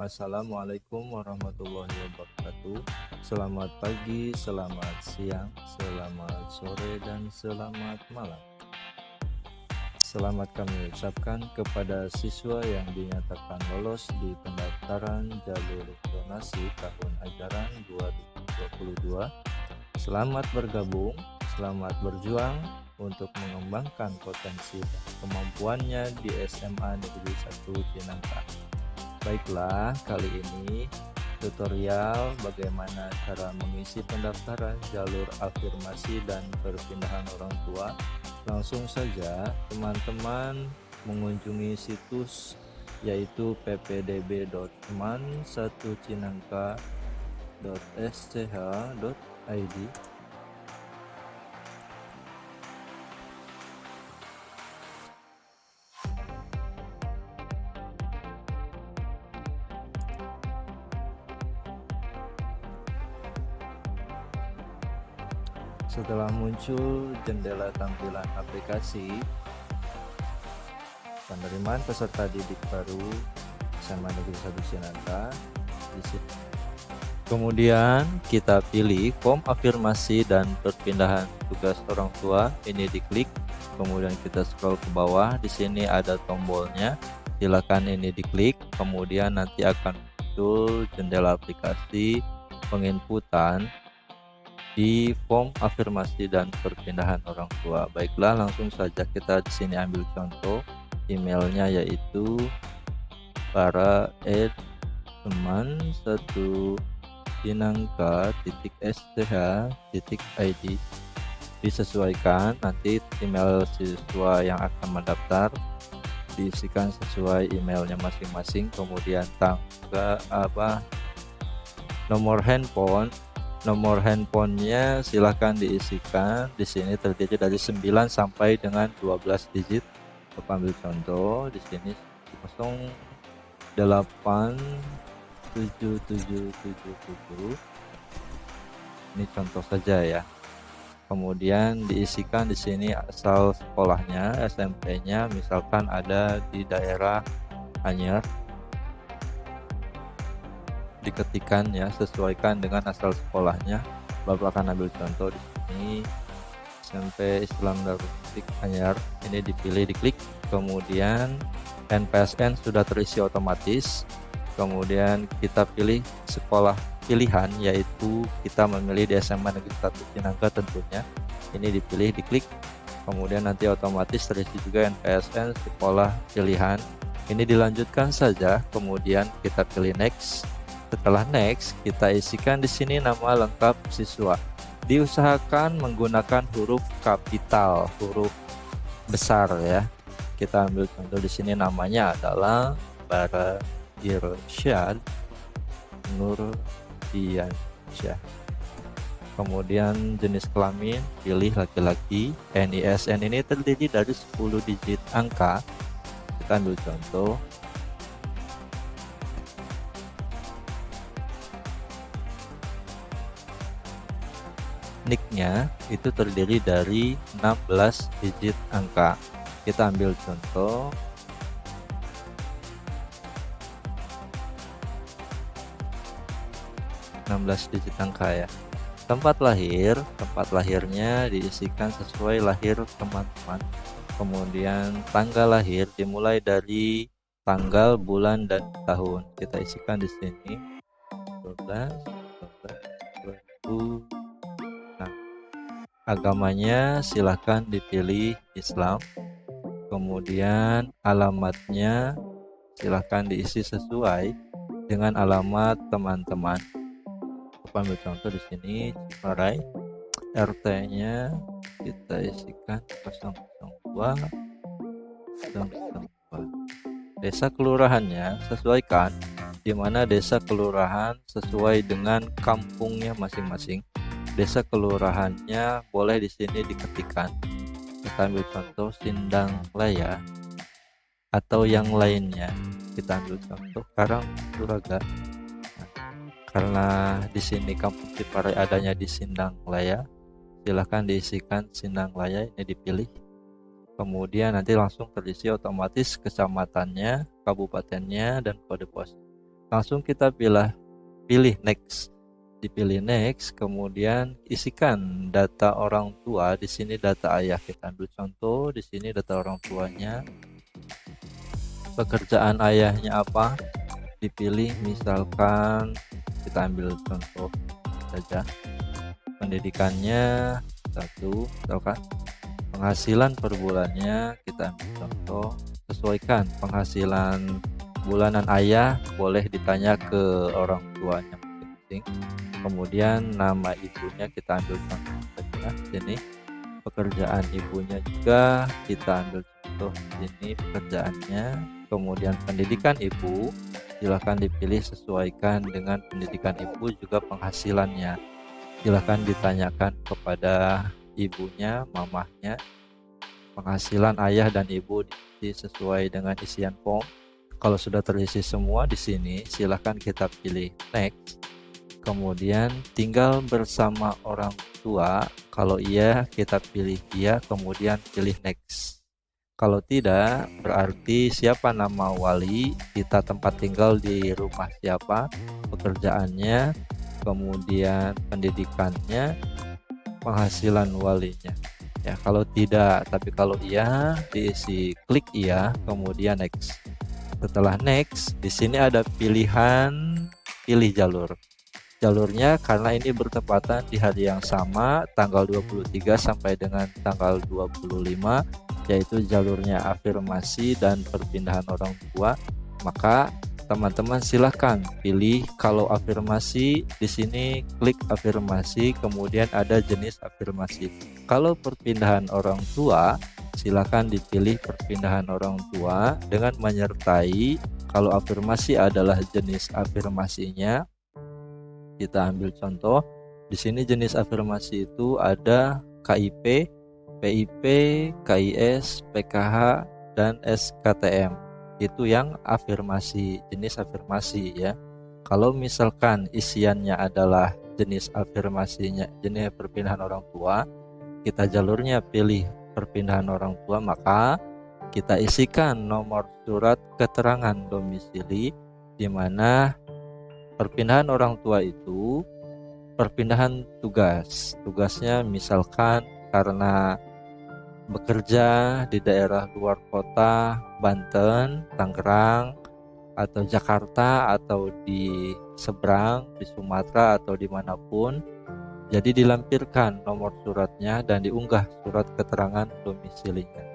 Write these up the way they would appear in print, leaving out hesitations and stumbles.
Assalamualaikum warahmatullahi wabarakatuh. Selamat pagi, selamat siang, selamat sore, dan selamat malam. Selamat kami ucapkan kepada siswa yang dinyatakan lolos di pendaftaran jalur zonasi tahun ajaran 2022. Selamat bergabung, selamat berjuang untuk mengembangkan potensi dan kemampuannya di SMA Negeri 1 Cinangka. Baiklah, kali ini tutorial bagaimana cara mengisi pendaftaran jalur afirmasi dan perpindahan orang tua. Langsung saja teman-teman mengunjungi situs yaitu ppdb.man1cinangka.sch.id. Setelah muncul jendela tampilan aplikasi, penerimaan peserta didik baru SMA Negeri 1 Cinangka. Kemudian kita pilih form afirmasi dan perpindahan tugas orang tua. Ini diklik, kemudian kita scroll ke bawah. Di sini ada tombolnya. Silakan ini diklik, kemudian nanti akan muncul jendela aplikasi penginputan di form afirmasi dan perpindahan orang tua. Baiklah, langsung saja kita di sini ambil contoh emailnya, yaitu para@man1cinangka.sch.id. Disesuaikan, nanti email siswa yang akan mendaftar diisikan sesuai emailnya masing-masing. Kemudian nomor handphonenya silahkan diisikan. Di sini terdiri dari 9 sampai dengan 12 digit. Kita ambil contoh di sini 087777. Ini contoh saja ya. Kemudian diisikan di sini asal sekolahnya, SMP-nya, misalkan ada di daerah Anyer. Diketikkan ya, sesuaikan dengan asal sekolahnya. Bapak akan ambil contoh di sini SMP Islam Darul Fikih Anyer. Ini dipilih, diklik, kemudian NPSN sudah terisi otomatis. Kemudian kita pilih sekolah pilihan, yaitu kita memilih di SMA Negeri 1 Cinangka tentunya. Ini dipilih, diklik, kemudian nanti otomatis terisi juga NPSN sekolah pilihan. Ini dilanjutkan saja, kemudian kita pilih next. Setelah next, kita isikan di sini nama lengkap siswa. Diusahakan menggunakan huruf kapital, huruf besar ya. Kita ambil contoh di sini, namanya adalah Bara Irsyad Nurdiansyah. Kemudian jenis kelamin pilih laki-laki. NISN ini terdiri dari 10 digit angka. Kita ambil contoh. Nicknya itu terdiri dari 16 digit angka. Kita ambil contoh. digit angka ya. Tempat lahirnya diisikan sesuai lahir teman-teman. Kemudian tanggal lahir dimulai dari tanggal, bulan, dan tahun. Kita isikan di sini 12 2000. Agamanya silahkan dipilih Islam. Kemudian alamatnya silahkan diisi sesuai dengan alamat teman-teman. Ambil contoh di sini Ciparai. RT-nya kita isikan 002. Desa kelurahannya sesuaikan di mana desa kelurahan sesuai dengan kampungnya masing-masing. Desa kelurahannya boleh di sini diketikkan. Kita ambil contoh Sindang Laya atau yang lainnya. Kita ambil contoh Karangjuraga. Karena di sini kampung Ciparai adanya di Sindang Laya, silahkan diisikan Sindang Laya, ini dipilih. Kemudian nanti langsung terisi otomatis kecamatannya, kabupatennya, dan kode pos. Langsung kita pilih next. Dipilih next, kemudian isikan data orang tua. Di sini data ayah, kita ambil contoh. Di sini data orang tuanya. Pekerjaan ayahnya apa? Dipilih, misalkan kita ambil contoh saja. Pendidikannya 1, misalkan. Penghasilan per bulannya kita ambil contoh. Sesuaikan penghasilan bulanan ayah, boleh ditanya ke orang tuanya masing-masing. Kemudian nama ibunya kita ambil contoh saja sini. Pekerjaan ibunya juga kita ambil contoh sini pekerjaannya. Kemudian pendidikan ibu, silahkan dipilih, sesuaikan dengan pendidikan ibu, juga penghasilannya. Silahkan ditanyakan kepada ibunya, mamahnya. Penghasilan ayah dan ibu diisi sesuai dengan isian form. Kalau sudah terisi semua di sini, silahkan kita pilih next. Kemudian tinggal bersama orang tua. Kalau iya, kita pilih iya, kemudian pilih next. Kalau tidak, berarti siapa nama wali, kita tempat tinggal di rumah siapa, pekerjaannya, kemudian pendidikannya, penghasilan walinya. Ya, kalau tidak, tapi kalau iya, diisi klik iya, kemudian next. Setelah next, di sini ada pilihan pilih jalur. Jalurnya karena ini bertepatan di hari yang sama, tanggal 23 sampai dengan tanggal 25, yaitu jalurnya afirmasi dan perpindahan orang tua, maka teman-teman silahkan pilih. Kalau afirmasi, di sini klik afirmasi, kemudian ada jenis afirmasi. Kalau perpindahan orang tua, silahkan dipilih perpindahan orang tua dengan menyertai. Kalau afirmasi adalah jenis afirmasinya. Kita ambil contoh. Di sini jenis afirmasi itu ada KIP, PIP, KIS, PKH, dan SKTM. Itu yang afirmasi, jenis afirmasi ya. Kalau misalkan isiannya adalah jenis afirmasinya, jenis perpindahan orang tua, kita jalurnya pilih perpindahan orang tua, maka kita isikan nomor surat keterangan domisili, di mana perpindahan orang tua itu perpindahan tugas. Tugasnya misalkan karena bekerja di daerah luar kota, Banten, Tangerang, atau Jakarta, atau di seberang, di Sumatera, atau dimanapun. Jadi dilampirkan nomor suratnya dan diunggah surat keterangan domisilinya.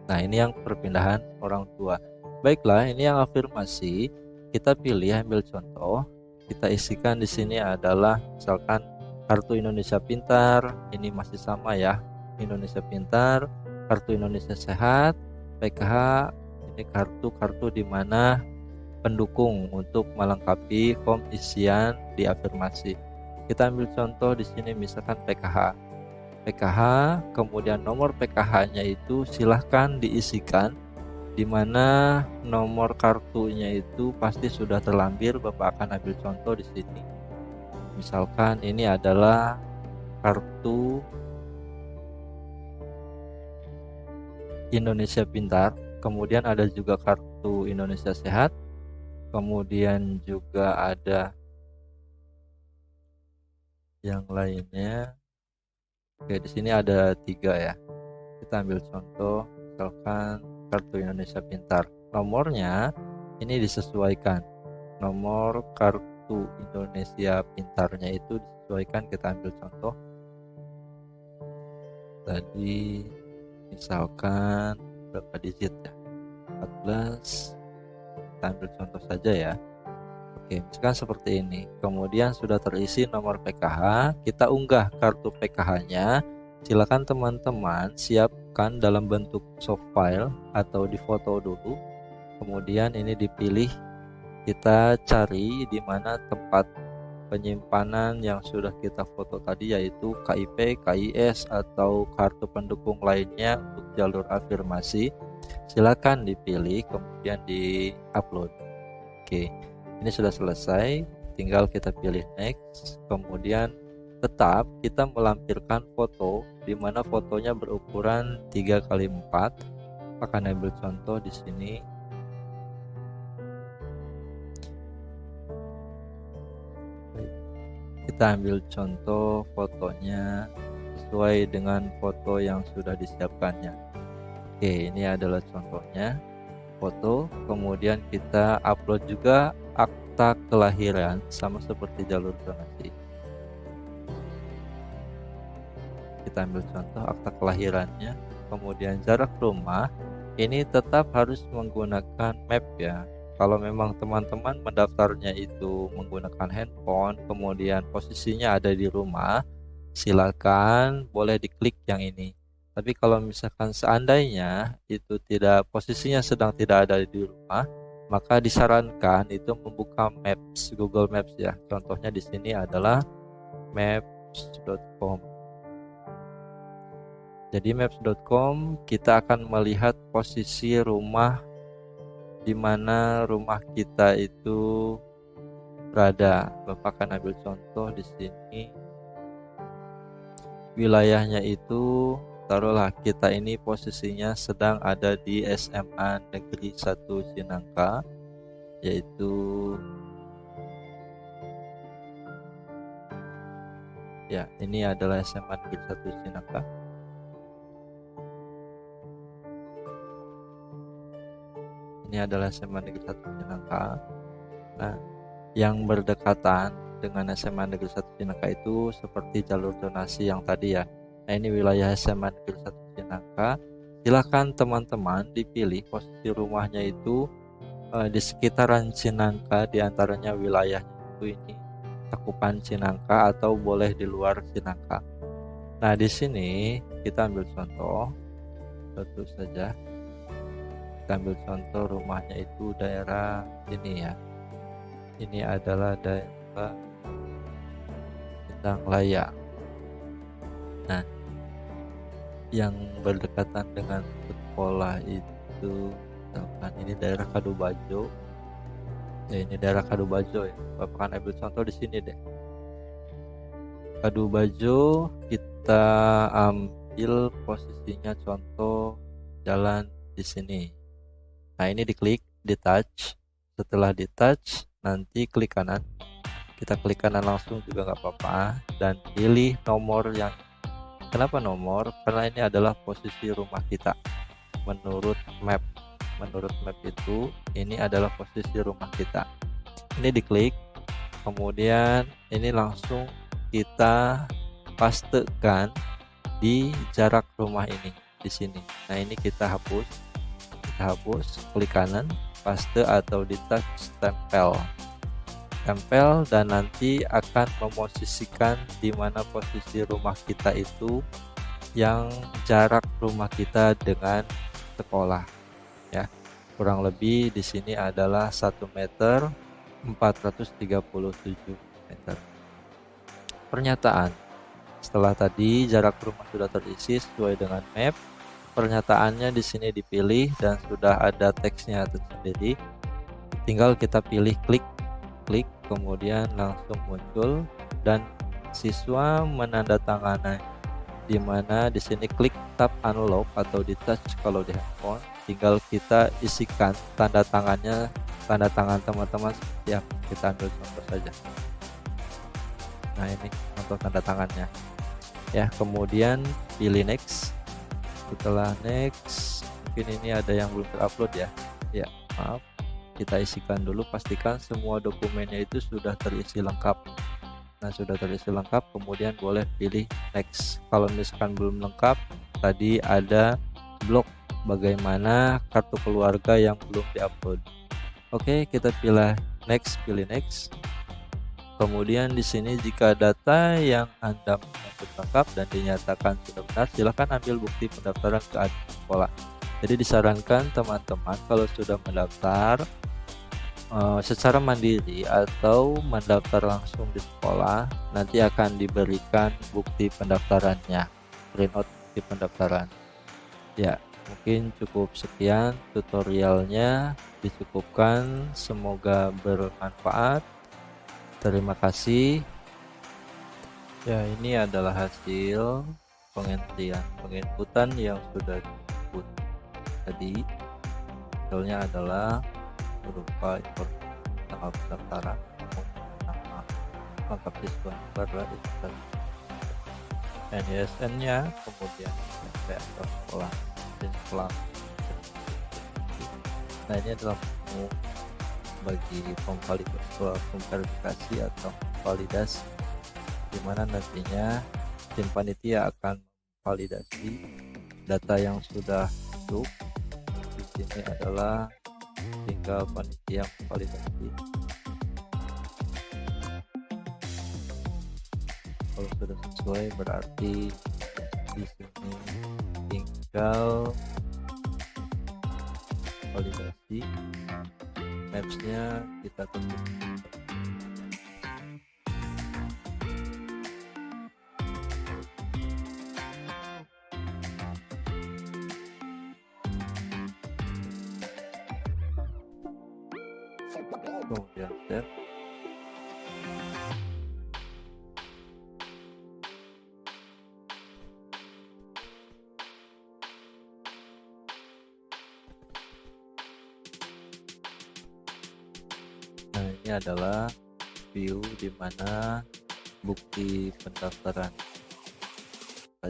Nah, ini yang perpindahan orang tua. Baiklah, ini yang afirmasi. Kita pilih, ambil contoh. Kita isikan di sini adalah misalkan Kartu Indonesia Pintar, ini masih sama ya. Indonesia Pintar, Kartu Indonesia Sehat, PKH, ini kartu-kartu di mana pendukung untuk melengkapi form isian di afirmasi. Kita ambil contoh di sini misalkan PKH. PKH, kemudian nomor PKH-nya itu silahkan diisikan, di mana nomor kartunya itu pasti sudah terlampir. Bapak akan ambil contoh di sini. Misalkan ini adalah kartu Indonesia Pintar, kemudian ada juga kartu Indonesia Sehat, kemudian juga ada yang lainnya. Oke, di sini ada 3 ya. Kita ambil contoh, misalkan Kartu Indonesia Pintar. Nomornya ini disesuaikan. Nomor Kartu Indonesia Pintarnya itu disesuaikan. Kita ambil contoh. Tadi misalkan berapa digit ya? 14. Kita ambil contoh saja ya. Oke, misalkan seperti ini. Kemudian sudah terisi nomor PKH, kita unggah kartu PKH-nya. Silakan teman-teman siapkan dalam bentuk soft file atau difoto dulu. Kemudian ini dipilih, kita cari di mana tempat penyimpanan yang sudah kita foto tadi, yaitu KIP, KIS, atau kartu pendukung lainnya untuk jalur afirmasi. Silakan dipilih, kemudian di-upload. Oke, ini sudah selesai. Tinggal kita pilih next. Kemudian tetap kita melampirkan foto, di mana fotonya berukuran 3x4. Akan ambil contoh di sini. Kita ambil contoh fotonya sesuai dengan foto yang sudah disiapkannya. Oke, ini adalah contohnya foto. Kemudian kita upload juga akta kelahiran sama seperti jalur zonasi. Kita ambil contoh akta kelahirannya. Kemudian jarak rumah ini tetap harus menggunakan map ya. Kalau memang teman-teman mendaftarnya itu menggunakan handphone, kemudian posisinya ada di rumah, silakan boleh diklik yang ini. Tapi kalau misalkan seandainya itu tidak, posisinya sedang tidak ada di rumah, maka disarankan itu membuka Maps, Google Maps ya. Contohnya di sini adalah maps.com. Jadi maps.com kita akan melihat posisi rumah di mana rumah kita itu berada. Bapak akan ambil contoh di sini. Wilayahnya itu taruhlah kita ini posisinya sedang ada di SMA Negeri 1 Cinangka, yaitu ya, ini adalah SMA Negeri 1 Cinangka. Ini adalah SMA Negeri 1 Cinangka. Nah, yang berdekatan dengan SMA Negeri 1 Cinangka itu seperti jalur zonasi yang tadi ya. Nah, ini wilayah SMA Negeri 1 Cinangka. Silakan teman-teman dipilih posisi rumahnya itu di sekitaran Cinangka, diantaranya wilayahnya itu ini cakupan Cinangka atau boleh di luar Cinangka. Nah, di sini kita ambil contoh satu saja. Kita ambil contoh rumahnya itu daerah ini ya. Ini adalah daerah Bintang Laya. Nah, yang berdekatan dengan sekolah itu misalkan ini daerah Kadubajo. Ya, ini daerah Kadubajo ya. Bapak ambil contoh di sini deh. Kadubajo kita ambil posisinya contoh jalan di sini. Nah, ini diklik, di touch. Setelah di touch, nanti klik kanan. Kita klik kanan langsung juga nggak apa-apa. Dan pilih nomor yang, kenapa nomor? Karena ini adalah posisi rumah kita. Menurut map itu, ini adalah posisi rumah kita. Ini diklik, kemudian ini langsung kita pastekan di jarak rumah ini, di sini. Nah, ini kita hapus, klik kanan, paste atau di touch, tempel, dan nanti akan memosisikan di mana posisi rumah kita itu yang jarak rumah kita dengan sekolah ya. Kurang lebih di sini adalah 1 meter 437 meter. Pernyataan. Setelah tadi jarak rumah sudah terisi sesuai dengan map, pernyataannya di sini dipilih dan sudah ada teksnya tersendiri. Tinggal kita pilih klik, kemudian langsung muncul dan siswa menandatangani, di mana di sini klik tab unlock atau di touch kalau di handphone. Tinggal kita isikan tanda tangannya, tanda tangan teman-teman seperti apa. Kita ambil contoh saja. Nah, ini contoh tanda tangannya ya. Kemudian pilih next. Setelah next, mungkin ini ada yang belum terupload ya. Ya, maaf. Kita isikan dulu, pastikan semua dokumennya itu sudah terisi lengkap. Nah, sudah terisi lengkap, kemudian boleh pilih next. Kalau misalkan belum lengkap, tadi ada blok bagaimana kartu keluarga yang belum diupload. Oke, kita pilih next. Kemudian di sini jika data yang Anda menyangkut lengkap dan dinyatakan sudah benar, silakan ambil bukti pendaftaran ke admin sekolah. Jadi disarankan teman-teman kalau sudah mendaftar secara mandiri atau mendaftar langsung di sekolah, nanti akan diberikan bukti pendaftarannya, printout bukti pendaftaran. Ya, mungkin cukup sekian tutorialnya, dicukupkan, semoga bermanfaat. Terima kasih. Ya, ini adalah hasil penginputan yang sudah diinput tadi. Hasilnya adalah berupa informasi tanggal pendaftaran, nama, lengkap siswa baru NISN-nya, kemudian SMP atau sekolah dan sekolah. Nah, ini adalah menu bagi verifikasi atau validasi, di mana nantinya tim panitia akan validasi data yang sudah masuk. Di sini adalah tinggal panitia validasi. Kalau sudah sesuai berarti di sini tinggal validasi. Maps-nya kita tutup. Kemudian save. Nah, ini adalah view di mana bukti pendaftaran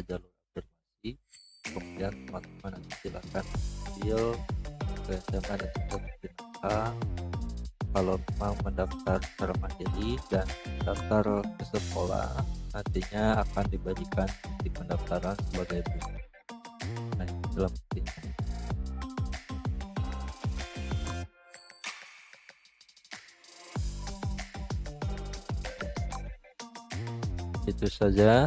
jalur afirmasi. Kemudian teman-teman nanti silakan ambil ke SMA dan juga kalau memang mendaftar secara mandiri dan daftar ke sekolah, nantinya akan dibagikan di pendaftaran sebagai bukti. Nah, ini dalam buktinya. Itu saja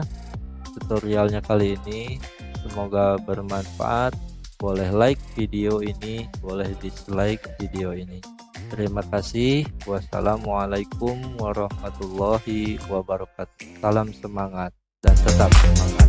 tutorialnya kali ini, semoga bermanfaat. Boleh like video ini, boleh dislike video ini. Terima kasih. Wassalamualaikum warahmatullahi wabarakatuh. Salam semangat dan tetap semangat.